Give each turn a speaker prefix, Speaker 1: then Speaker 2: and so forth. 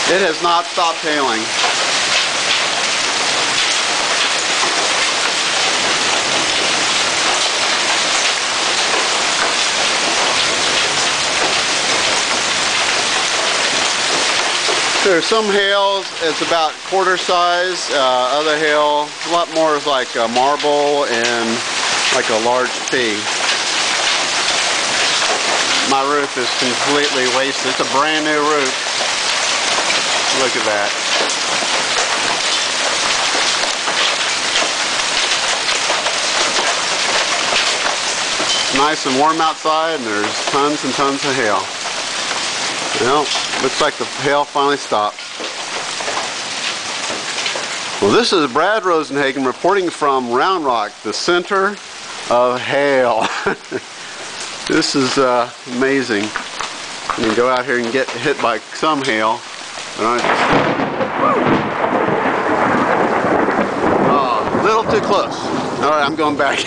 Speaker 1: It has not stopped hailing. There's some hail, it's about quarter size, other hail, a lot more is like a marble and like a large pea. My roof is completely wasted. It's a brand new roof. Look at that. It's nice and warm outside and there's tons and tons of hail. Well, looks like the hail finally stopped. Well, this is Brad Rosenhagen reporting from Round Rock, the center of hail. This is amazing. You can go out here and get hit by some hail. Oh, a little too close. All right, I'm going back.